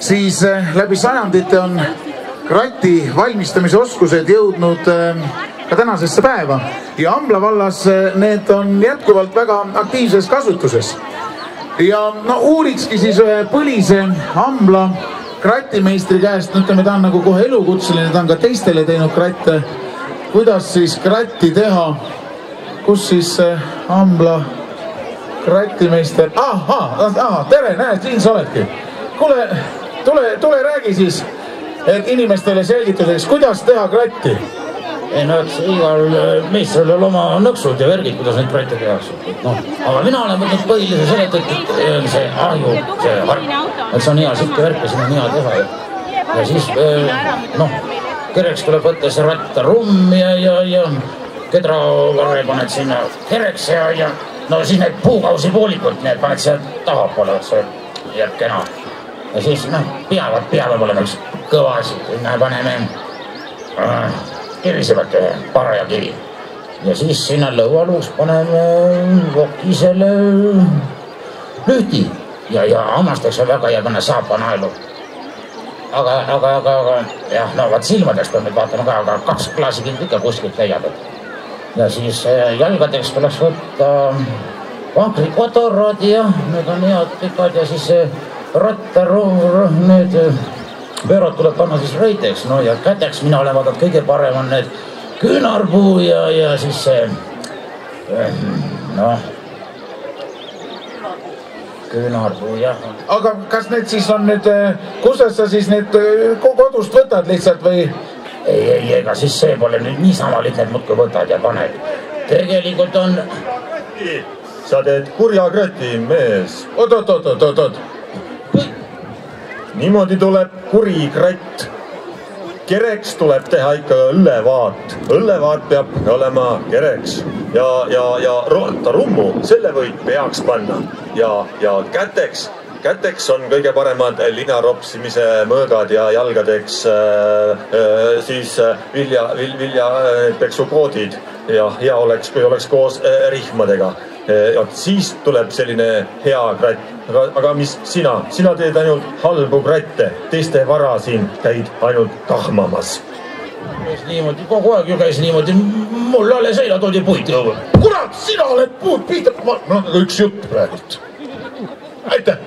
siis läbi sajandite on kratti valmistamise oskused jõudnud ka tänasesse päeva ja Ambla vallas need on jätkuvalt väga aktiivses kasutuses. Ja no uurikski siis ühe põlise Ambla kratimeistri käest, ütleme, ta on nagu kohe elukutseline, ta on ka teistele teinud kratte, kuidas siis kratti teha, kus siis Ambla kratimeister, tere, näed, siin sa oledki. Kuule, tule räägi siis, et inimestele selgituseks, kuidas teha kratti? No eks igal meistril on oma nõksud ja värgid, kuidas neid kratte tehakse. Aga mina olen võtnud põhilise seletud, et see ahju, see harp, et see on hea sikke värk ja siin on hea teha. Ja siis, kereks tuleb võtta see rattarumm ja kedravarre paned sinna kereks ja no siis need puukausi poolikult, need paned siia tahapoole, see jääb kena. Ja siis, peavad olema üks kõva asi, sinna paneme kirisevad paraja kiri. Ja siis sinna lõualuus paneme vokisele lühti ja hammasteks on väga hea panna saapanaelu. Aga jah, no vaat silmadeks peame vaatama ka, aga 2 klaasikind ikka kuskilt leiab. Ja siis jalgadeks tuleks võtta vankrikotorad ja need on head pikad ja siis rattaruur, need pöörad tuleb panna siis reiteks, no ja käteks mina olen vaadanud kõige parem on need küünarpuu ja siis see, küünarpuu, jah. Aga kas need siis on nüüd, kusest sa siis need kodust võtad lihtsalt või? Ei, ega siis see pole nüüd niisama lihtsalt muudkui võtad ja paned. Tegelikult on... Sa teed kurja krati, mees. Oot. Niimoodi tuleb kuri kratt. Kereks tuleb teha ikka õllevaat. Õllevaat peab olema kereks. Ja rummu, selle võid peaks panna. Ja käteks on kõige paremad linaropsimise mõõgad ja jalgadeks siis viljapeksukoodid. Ja hea oleks, kui oleks koos rihmadega. Siis tuleb selline hea kratt. Aga mis sina teed ainult halbu kratte, teiste vara siin käid ainult tahmamas. Niimoodi, kogu aeg ju käis niimoodi, mul alles eile toodi puit õue. Kurat, sina oled puud pihta, üks jutt praegult. Aitäh!